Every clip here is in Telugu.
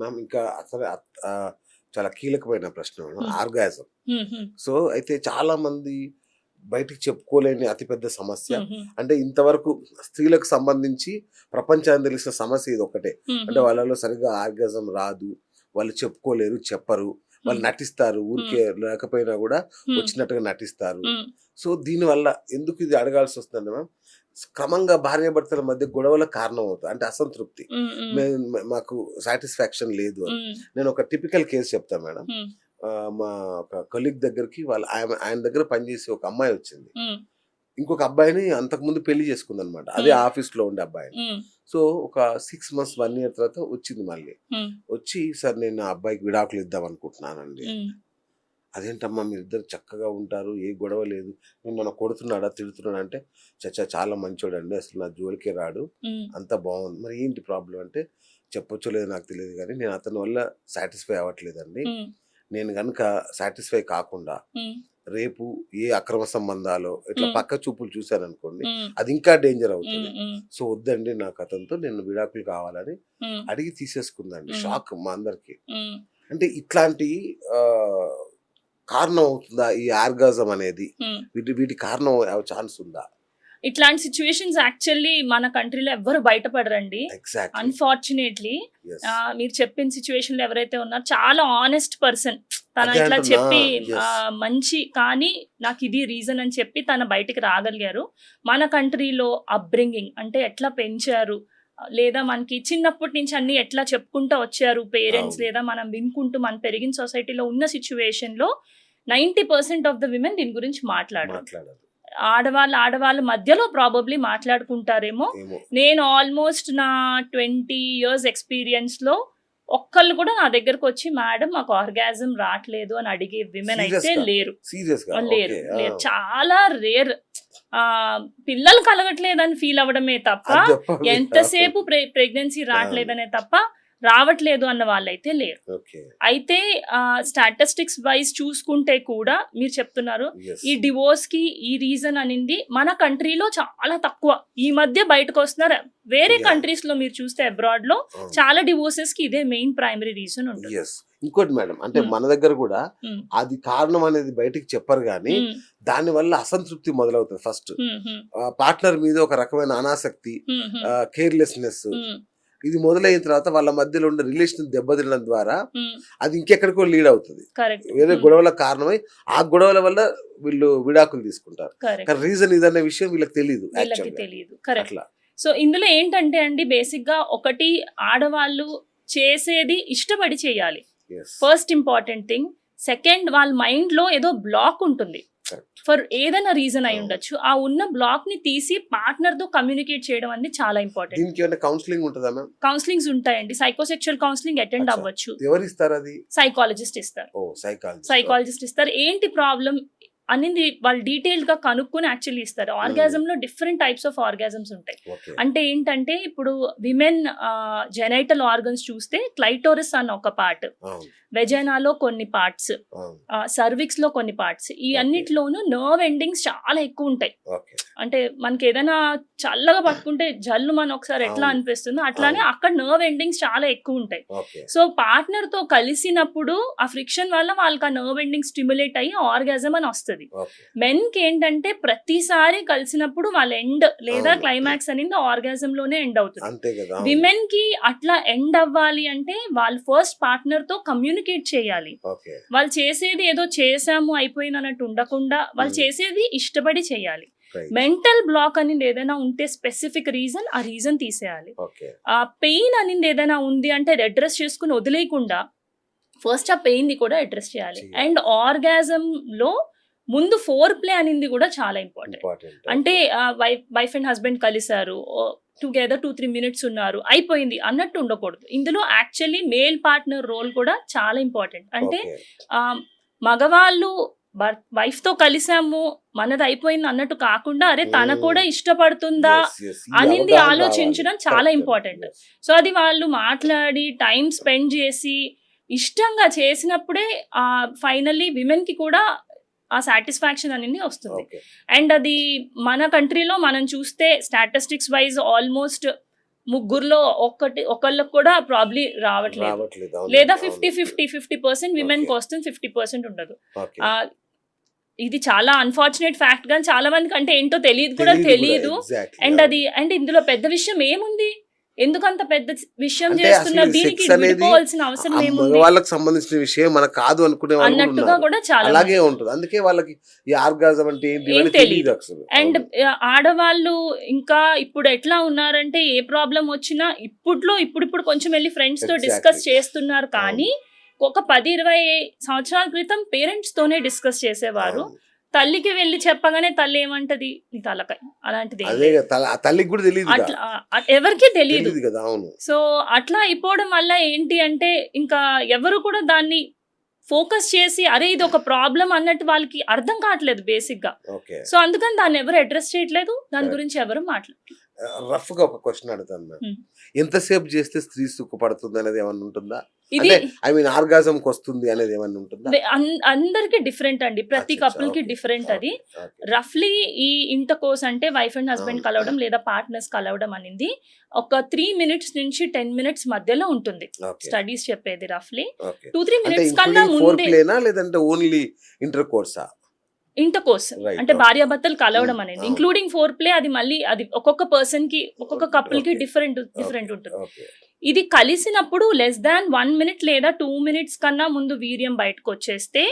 మ్యామ్ ఇంకా అసలు చాలా కీలకమైన ప్రశ్న మేడం. ఆర్గాజం. సో, అయితే చాలా మంది బయటికి చెప్పుకోలేని అతిపెద్ద సమస్య. అంటే ఇంతవరకు స్త్రీలకు సంబంధించి ప్రపంచానికి తెలిసిన సమస్య ఇదొక్కటే. అంటే వాళ్ళలో సరిగ్గా ఆర్గాజం రాదు. వాళ్ళు చెప్పుకోలేరు, చెప్పరు. వాళ్ళు నటిస్తారు. ఊరికే లేకపోయినా గూడా వచ్చినట్టుగా నటిస్తారు. సో, దీనివల్ల ఎందుకు ఇది అడగాల్సొస్తుందంటే మ్యామ్, క్రమంగా భార్యాభర్తల మధ్య గొడవలకు కారణమవుతాయి. అంటే అసంతృప్తి. మాకు సాటిస్ఫాక్షన్ లేదు అని. నేను ఒక టిపికల్ కేస్ చెప్తా మేడం. మా ఒక కొలీగ్ దగ్గరికి ఆయన దగ్గర పనిచేసే ఒక అమ్మాయి వచ్చింది. ఇంకొక అబ్బాయిని అంతకుముందు పెళ్లి చేసుకుందనమాట. అదే ఆఫీస్‌లో ఉండే అబ్బాయిని. సో, ఒక 6 మంత్స్, 1 ఇయర్ తర్వాత వచ్చింది మళ్ళీ. వచ్చి సార్ నేను ఆ అబ్బాయికి విడాకులు ఇద్దాం అనుకుంటున్నానండి. అదేంటమ్మా మీరిద్దరు చక్కగా ఉంటారు, ఏ గొడవ లేదు, మిమ్మల్ని కొడుతున్నాడా, తిడుతున్నాడా అంటే చచ్చా చాలా మంచోడండి, అసలు నా జోలికే రాడు, అంతా బాగుంది. మరి ఏంటి ప్రాబ్లం అంటే చెప్పొచ్చో లేదో నాకు తెలియదు కానీ నేను అతని వల్ల సాటిస్ఫై అవ్వట్లేదండి. నేను కనుక సాటిస్ఫై కాకుండా రేపు ఏ అక్రమ సంబంధాలు ఇట్లా పక్క చూపులు చూశాను అనుకోండి, అది ఇంకా డేంజర్ అవుతుంది. సో వద్దండి నాకు అతనితో, నేను విడాకులు కావాలని అడిగి తీసేసుకుందండి. షాక్ మా అందరికి. అంటే ఇట్లాంటి కారణం అవుతుందా ఈ ఆర్గాజం అనేది? వీటి కారణం ఛాన్స్ ఉందా? ఇట్లాంటి సిచ్యువేషన్స్ యాక్చువల్లీ మన కంట్రీలో ఎవ్వరు బయటపడరండి. అన్ఫార్చునేట్లీ మీరు చెప్పిన సిచ్యువేషన్ లో ఎవరైతే ఉన్నారో చాలా ఆనెస్ట్ పర్సన్, తన ఇట్లా చెప్పి మంచి కానీ నాకు ఇది రీజన్ అని చెప్పి తన బయటికి రాగలిగారు. మన కంట్రీలో అప్బ్రింగింగ్ అంటే ఎట్లా పెంచారు, లేదా మనకి చిన్నప్పటి నుంచి అన్ని ఎట్లా చెప్పుకుంటూ వచ్చారు పేరెంట్స్, లేదా మనం వినుకుంటూ మన పెరిగిన సొసైటీలో ఉన్న సిచ్యువేషన్ లో 90% ఆఫ్ ద విమెన్ దీని గురించి మాట్లాడారు. ఆడవాళ్ళ మధ్యలో ప్రాబబ్లీ మాట్లాడుకుంటారేమో. నేను ఆల్మోస్ట్ నా 20 years ఎక్స్పీరియన్స్ లో ఒక్కళ్ళు కూడా నా దగ్గరకు వచ్చి మేడం మాకు ఆర్గాజం రావట్లేదు అని అడిగే విమెన్ అయితే లేరు. చాలా రేర్. పిల్లలు కలగట్లేదని ఫీల్ అవ్వడమే తప్ప, ఎంతసేపు ప్రెగ్నెన్సీ రావట్లేదనే తప్ప రావట్లేదు అన్న వాళ్ళైతే లేరు. అయితే స్టాటిస్టిక్స్ వైజ్ చూసుకుంటే కూడా మీరు చెప్తున్నారు ఈ డివోర్స్ కి ఈ రీజన్ అనింది మన కంట్రీలో చాలా తక్కువ. ఈ మధ్య బయటకు వస్తున్నారు. వేరే కంట్రీస్ లో మీరు చూస్తే అబ్రాడ్ లో చాలా డివోర్సెస్ కి ఇదే మెయిన్ ప్రైమరీ రీజన్ ఉంటుంది. ఇంకోటి మేడం, అంటే మన దగ్గర కూడా అది కారణం అనేది బయటికి చెప్పరు గానీ దాని వల్ల అసంతృప్తి మొదలవుతుంది. ఫస్ట్ పార్ట్నర్ మీద ఒక రకమైన అనాసక్తి, కేర్లెస్నెస్, ఇది మొదలైన తర్వాత వాళ్ళ మధ్యలో ఉండే రిలేషన్ దెబ్బతినడం ద్వారా అది ఇంకెక్కడికో లీడ్ అవుతుంది. వేరే గొడవల కారణమై ఆ గొడవల వల్ల వీళ్ళు విడాకులు తీసుకుంటారు. కానీ రీజన్ ఇదన్న విషయం వీళ్ళకి తెలియదు. అట్లా సో ఇందులో ఏంటంటే అండి, బేసిక్ గా ఒకటి ఆడవాళ్ళు చేసేది ఇష్టపడి చేయాలి, ఫస్ట్ ఇంపార్టెంట్ థింగ్. సెకండ్, వాళ్ళ మైండ్ లో ఏదో బ్లాక్ ఉంటుంది ఫర్ ఏదైనా రీజన్ అయి ఉండొచ్చు. ఆ ఉన్న బ్లాక్ ని తీసి పార్ట్నర్ తో కమ్యూనికేట్ చేయడం అనేది చాలా ఇంపార్టెంట్. కౌన్సిలింగ్స్ ఉంటాయండి. సైకోసెక్షువల్ కౌన్సిలింగ్ అటెండ్ అవ్వచ్చు. సైకాలజిస్ట్ ఇస్తారు. ఏంటి ప్రాబ్లం అనేది వాళ్ళు డీటెయిల్డ్ గా కనుక్కొని యాక్చువల్లీ ఇస్తారు. ఆర్గాజం లో డిఫరెంట్ టైప్స్ ఆఫ్ ఆర్గాజమ్స్ ఉంటాయి. అంటే ఏంటంటే ఇప్పుడు విమెన్ జెనైటల్ ఆర్గన్స్ చూస్తే క్లైటోరిస్ అన్న ఒక పార్ట్, వెజైనాలో కొన్ని పార్ట్స్, సర్విక్స్ లో కొన్ని పార్ట్స్, ఈ అన్నిట్లోనూ నర్వ్ ఎండింగ్స్ చాలా ఎక్కువ ఉంటాయి. అంటే మనకి ఏదైనా చల్లగా పట్టుకుంటే జల్లు మన ఒకసారి ఎట్లా అనిపిస్తుందో అట్లానే అక్కడ నర్వ్ ఎండింగ్స్ చాలా ఎక్కువ ఉంటాయి. సో పార్ట్నర్ తో కలిసినప్పుడు ఆ ఫ్రిక్షన్ వల్ల వాళ్ళకి ఆ నర్వ్ ఎండింగ్ స్టిమ్యులేట్ అయ్యి ఆర్గాజం అని వస్తుంది. మెన్ కి ఏంటంటే ప్రతిసారి కలిసినప్పుడు వాళ్ళ ఎండ్ లేదా క్లైమాక్స్ అనేది ఆర్గాజం లోనే ఎండ్ అవుతుంది. విమెన్ కి అట్లా ఎండ్ అవ్వాలి అంటే వాళ్ళు ఫస్ట్ పార్ట్నర్ తో కమ్యూనికేట్ చేయాలి. వాళ్ళు చేసేది ఏదో చేసాము అయిపోయింది అన్నట్టు ఉండకుండా వాళ్ళు చేసేది ఇష్టపడి చేయాలి. మెంటల్ బ్లాక్ అనేది ఏదైనా ఉంటే స్పెసిఫిక్ రీజన్, ఆ రీజన్ తీసేయాలి. ఆ పెయిన్ అనేది ఏదైనా ఉంది అంటే అడ్రస్ చేసుకుని వదిలేయకుండా ఫస్ట్ ఆ పెయిన్ ని కూడా అడ్రస్ చేయాలి. అండ్ ఆర్గాజం లో ముందు ఫోర్ ప్లే అనేది కూడా చాలా ఇంపార్టెంట్. అంటే వైఫ్ అండ్ హస్బెండ్ కలిసారు, టుగెదర్ 2-3 minutes ఉన్నారు, అయిపోయింది అన్నట్టు ఉండకూడదు. ఇందులో యాక్చువల్లీ మేల్ పార్ట్నర్ రోల్ కూడా చాలా ఇంపార్టెంట్. అంటే మగవాళ్ళు వైఫ్ తో కలిసాము మనది అయిపోయింది అన్నట్టు కాకుండా అరే తన కూడా ఇష్టపడుతుందా అనేది ఆలోచించడం చాలా ఇంపార్టెంట్. సో అది వాళ్ళు మాట్లాడి టైం స్పెండ్ చేసి ఇష్టంగా చేసినప్పుడే ఫైనల్లీ విమెన్ కి కూడా ఆ సాటిస్ఫాక్షన్ అనేది వస్తుంది. అండ్ అది మన కంట్రీలో మనం చూస్తే స్టాటిస్టిక్స్ వైజ్ ఆల్మోస్ట్ ముగ్గురులో ఒకళ్ళకి కూడా ప్రాబ్లీ రావట్లేదు, లేదా 50% విమెన్ కి వస్తుంది, 50% ఉండదు. ఇది చాలా అన్ఫార్చునేట్ ఫ్యాక్ట్ గా చాలా మందికి అంటే ఏంటో తెలియదు. అండ్ ఇందులో పెద్ద విషయం ఏముంది, ఎందుకంత పెద్ద విషయం చేస్తున్నారు, దీనికి విడిపోవాల్సిన అవసరం ఏముంది, వాళ్ళకి సంబంధించిన విషయం మనకు కాదు అనుకునే అన్నట్టుగా కూడా చాలా అలాగే ఉంటుంది. అందుకే వాళ్ళకి ఈ ఆర్గాజం అంటే ఏంటి తెలియదు. అండ్ ఆడవాళ్ళు ఇంకా ఇప్పుడు ఎట్లా ఉన్నారంటే ఏ ప్రాబ్లం వచ్చినా ఇప్పుడు కొంచెం వెళ్ళి ఫ్రెండ్స్ తో డిస్కస్ చేస్తున్నారు, కానీ ఒక 10-20 సంవత్సరాల క్రితం పేరెంట్స్ తోనే డిస్కస్ చేసేవారు. తల్లికి వెళ్ళి చెప్పగానే తల్లి ఏమంటది, నీ తలకాయ అలాంటిది, తల్లికి కూడా తెలియదు, అట్లా ఎవరికి తెలియదు కదా. అవును. సో అట్లా అయిపోవడం వల్ల ఏంటి అంటే ఇంకా ఎవరు కూడా దాన్ని ఫోకస్ చేసి అరే ఇది ఒక ప్రాబ్లం అన్నట్టు వాళ్ళకి అర్థం కావట్లేదు బేసిక్ గా. సో అందుకని దాన్ని ఎవరు అడ్రస్ చేయట్లేదు, దాని గురించి ఎవరు మాట్లాడలేదు. రఫ్ గా ఒక క్వశ్చన్ అడుగుతాను, ఎంతసేపు చేస్తే స్త్రీ సుఖపడుతుంది అనేది ఏమన్నా ఉంటుందా? ఇది ఐ మీన్ ఆర్గాజం కి వస్తుంది అనేది ఏమన్నా ఉంటుందా? అందరికి డిఫరెంట్ అండి, ప్రతి కపుల్ కి డిఫరెంట్. అది రఫ్లీ ఈ ఇంటర్ కోర్స్ అంటే వైఫ్ అండ్ హస్బెండ్ కలవడం లేదా పార్ట్నర్స్ కలవడం అనేది ఒక 3 minutes నుంచి 10 minutes మధ్యలో ఉంటుంది స్టడీస్ చెప్పేది. రఫ్లీ 2-3 minutes కన్నా ముందే, లేదంటే ఓన్లీ ఇంటర్ కోర్సా? ఇంటర్ కోర్స్ అంటే భార్యాభర్తలు కలవడం అనేది ఇంక్లూడింగ్ ఫోర్ ప్లే. అది మళ్ళీ అది ఒక్కొక్క పర్సన్ కి ఒక్కొక్క కపుల్ కి డిఫరెంట్ ఉంటుంది. ఇది కలిసినప్పుడు లెస్ దాన్ 1 minute లేదా 2 minutes కన్నా ముందు వీర్యం బయటకు వచ్చేస్తే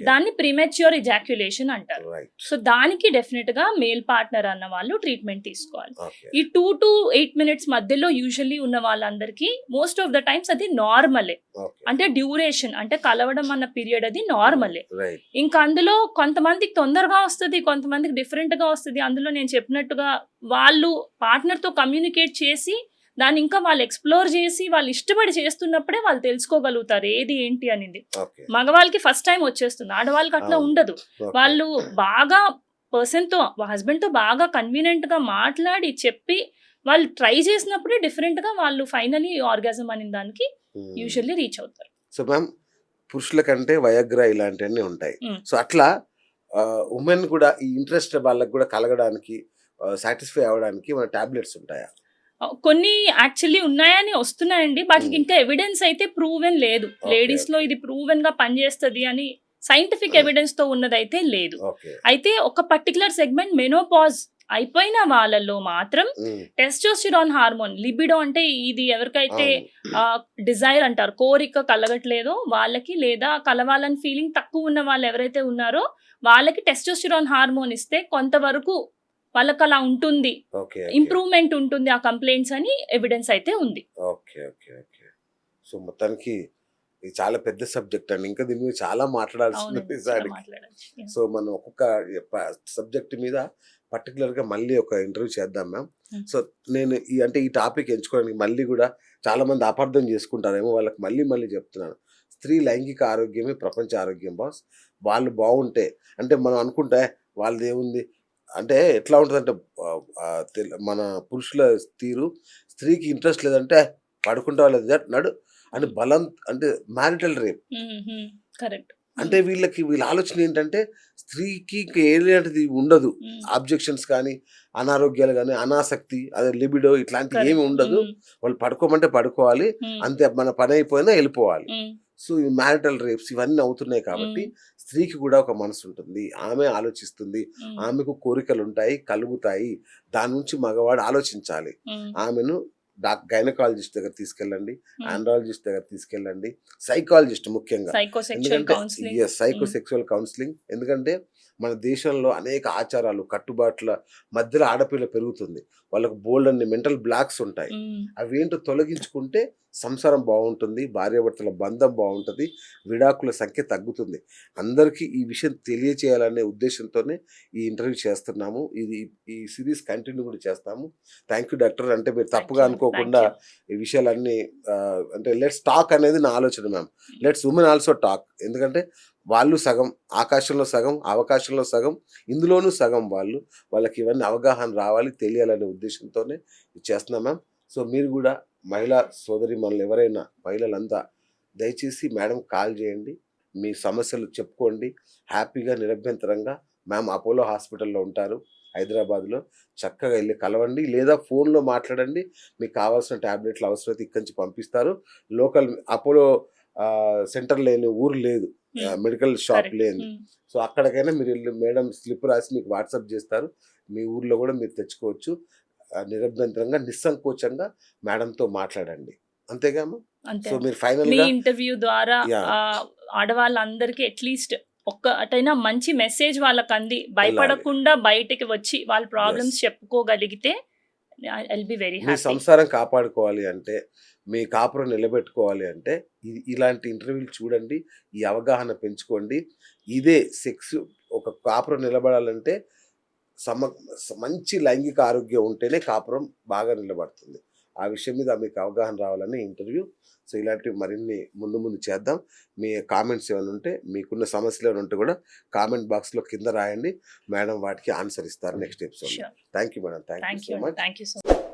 దాన్ని ప్రీమెచ్యూర్ ఇజాక్యులేషన్ అంటారు. సో దానికి డెఫినెట్ గా మేల్ పార్ట్నర్ అన్న వాళ్ళు ట్రీట్మెంట్ తీసుకోవాలి. ఈ 2 to 8 minutes మధ్యలో యూజువల్లీ ఉన్న వాళ్ళందరికీ మోస్ట్ ఆఫ్ ద టైమ్స్ అది నార్మలే, అంటే డ్యూరేషన్ అంటే కలవడం అన్న పీరియడ్ అది నార్మలే. ఇంకా అందులో కొంతమందికి తొందరగా వస్తుంది, కొంతమందికి డిఫరెంట్ గా వస్తుంది. అందులో నేను చెప్పినట్టుగా వాళ్ళు పార్ట్నర్ తో కమ్యూనికేట్ చేసి దాన్ని ఇంకా వాళ్ళు ఎక్స్ప్లోర్ చేసి వాళ్ళు ఇష్టపడి చేస్తున్నప్పుడే వాళ్ళు తెలుసుకోగలుగుతారు ఏది ఏంటి అనేది. మగవాళ్ళకి ఫస్ట్ టైం వచ్చేస్తుంది, ఆడవాళ్ళకి అట్లా ఉండదు. వాళ్ళు బాగా పర్సన్ తో హస్బెండ్ తో బాగా కన్వీనియంట్ గా మాట్లాడి చెప్పి వాళ్ళు ట్రై చేసినప్పుడే డిఫరెంట్ గా వాళ్ళు ఫైనలీ ఆర్గాజం అనే దానికి యూజువల్లీ రీచ్ అవుతారు. సో మ్యామ్, పురుషుల కంటే వయాగ్రా ఇలాంటివన్నీ ఉంటాయి. సో అట్లా ఉమెన్ కూడా ఈ ఇంట్రెస్ట్ వాళ్ళకి కూడా కలగడానికి సాటిస్ఫై అవ్వడానికి మన టాబ్లెట్స్ ఉంటాయా? కొన్ని యాక్చువల్లీ ఉన్నాయని వస్తున్నాయండి, వాటికి ఇంకా ఎవిడెన్స్ అయితే ప్రూవెన్ లేదు. లేడీస్ లో ఇది ప్రూవెన్ గా పనిచేస్తుంది అని సైంటిఫిక్ ఎవిడెన్స్ తో ఉన్నదైతే లేదు. అయితే ఒక పర్టికులర్ సెగ్మెంట్ మెనోపాజ్ అయిపోయిన వాళ్ళలో మాత్రం టెస్టోస్టిరాన్ హార్మోన్, లిబిడో అంటే ఇది ఎవరికైతే డిజైర్ అంటారు కోరిక కలగట్లేదో వాళ్ళకి, లేదా కలవాలని ఫీలింగ్ తక్కువ ఉన్న వాళ్ళు ఎవరైతే ఉన్నారో వాళ్ళకి టెస్టోస్టిరాన్ హార్మోన్ ఇస్తే కొంతవరకు వాళ్ళకి అలా ఉంటుంది, ఇంప్రూవ్మెంట్ ఉంటుంది ఆ కంప్లైంట్స్ అని ఎవిడెన్స్ అయితే ఉంది. సో మొత్తానికి ఇది చాలా పెద్ద సబ్జెక్ట్ అండి, ఇంకా దీని మీద చాలా మాట్లాడాల్సింది. సో మనం ఒక్కొక్క సబ్జెక్ట్ మీద పర్టికులర్ గా మళ్ళీ ఒక ఇంటర్వ్యూ చేద్దాం మ్యామ్. సో నేను ఈ టాపిక్ ఎంచుకోవడానికి మళ్ళీ కూడా చాలా మంది అపార్థం చేసుకుంటారేమో, వాళ్ళకి మళ్ళీ చెప్తున్నాను, స్త్రీ లైంగిక ఆరోగ్యమే ప్రపంచ ఆరోగ్యం బాస్. వాళ్ళు బాగుంటే అంటే మనం అనుకుంటే వాళ్ళది ఏముంది అంటే ఎట్లా ఉంటుందంటే మన పురుషుల తీరు, స్త్రీకి ఇంట్రెస్ట్ లేదంటే పడుకుంటా లేదు నడు అని బలం, అంటే మ్యారిటల్ రేప్. అంటే వీళ్ళ ఆలోచన ఏంటంటే స్త్రీకి ఏలాంటిది ఉండదు, ఆబ్జెక్షన్స్ కానీ అనారోగ్యాలు కానీ అనాసక్తి, అదే లిబిడో ఇట్లాంటివి ఏమి ఉండదు. వాళ్ళు పడుకోమంటే పడుకోవాలి అంతే, మన పని అయిపోయినా వెళ్ళిపోవాలి. సో ఈ మ్యారిటల్ రేప్స్ ఇవన్నీ అవుతున్నాయి కాబట్టి స్త్రీకి కూడా ఒక మనసు ఉంటుంది, ఆమె ఆలోచిస్తుంది, ఆమెకు కోరికలు ఉంటాయి, కలుగుతాయి. దాని నుంచి మగవాడు ఆలోచించాలి. ఆమెను గైనకాలజిస్ట్ దగ్గర తీసుకెళ్ళండి, ఆండ్రాలజిస్ట్ దగ్గర తీసుకెళ్ళండి, సైకాలజిస్ట్ ముఖ్యంగా, సైకోసెక్సువల్ కౌన్సిలింగ్. ఎందుకంటే మన దేశంలో అనేక ఆచారాలు కట్టుబాట్ల మధ్యలో ఆడపిల్ల పెరుగుతుంది, వాళ్ళకు బోల్డ్ అన్ని మెంటల్ బ్లాక్స్ ఉంటాయి. అవేంటో తొలగించుకుంటే సంసారం బాగుంటుంది, భార్యాభర్తల బంధం బాగుంటుంది, విడాకుల సంఖ్య తగ్గుతుంది. అందరికీ ఈ విషయం తెలియచేయాలనే ఉద్దేశంతోనే ఈ ఇంటర్వ్యూ చేస్తున్నాము. ఈ సిరీస్ కంటిన్యూ కూడా చేస్తాము. Thank you doctor. అంటే మీరు తప్పుగా అనుకోకుండా ఈ విషయాలన్నీ అంటే లెట్స్ టాక్ అనేది నా ఆలోచన ma'am. Let's women also talk. ఎందుకంటే వాళ్ళు సగం ఆకాశంలో సగం, అవకాశంలో సగం, ఇందులోనూ సగం వాళ్ళకి ఇవన్నీ అవగాహన రావాలి, తెలియాలనే ఉద్దేశంతోనే చేస్తున్నాం మ్యామ్. సో మీరు కూడా మహిళా సోదరి మనల్ని ఎవరైనా మహిళలంతా దయచేసి మేడం కాల్ చేయండి, మీ సమస్యలు చెప్పుకోండి, హ్యాపీగా నిరభ్యంతరంగా. మ్యామ్ అపోలో హాస్పిటల్లో ఉంటారు, హైదరాబాద్లో చక్కగా వెళ్ళి కలవండి, లేదా ఫోన్లో మాట్లాడండి. మీకు కావాల్సిన ట్యాబ్లెట్లు అవసరమైతే ఇక్కడి నుంచి పంపిస్తారు. లోకల్ అపోలో సెంటర్ లేని ఊరు లేదు, మెడికల్ షాప్ లేని. సో అక్కడికైనా మీరు వెళ్ళి మేడం స్లిప్ రాసి మీకు వాట్సాప్ చేస్తారు. మీ ఊర్లో కూడా మీరు తెచ్చుకోవచ్చు. నిరభ్యంతరంగా నిస్సంకోచంగా మేడంతో మాట్లాడండి, అంతేగా. సో మీరు ఫైనల్ మీ గా ఇంటర్వ్యూ ద్వారా ఆడవాళ్ళందరికీ అట్లీస్ట్ ఒక్కటైనా మంచి మెసేజ్ వాళ్ళకి అంది, భయపడకుండా బయటికి వచ్చి వాళ్ళ ప్రాబ్లమ్స్ చెప్పుకోగలిగితే I'll be very me happy. సంసారం కాపాడుకోవాలి అంటే, మీ కాపురం నిలబెట్టుకోవాలి అంటే ఇలాంటి ఇంటర్వ్యూలు చూడండి, ఈ అవగాహన పెంచుకోండి. ఇదే సెక్స్, ఒక కాపురం నిలబడాలంటే మంచి లైంగిక ఆరోగ్యం ఉంటేనే కాపురం బాగా నిలబడుతుంది. ఆ విషయం మీద మీకు అవగాహన రావాలని ఇంటర్వ్యూ. సో ఇలాంటివి మరిన్ని ముందు చేద్దాం. మీ కామెంట్స్ ఏమైనా ఉంటే, మీకున్న సమస్యలు ఏమైనా ఉంటే కూడా కామెంట్ బాక్స్లో కింద రాయండి. మేడం వాటికి ఆన్సర్ ఇస్తారు next episode. Thank you madam, thank you so much. Thank you so much.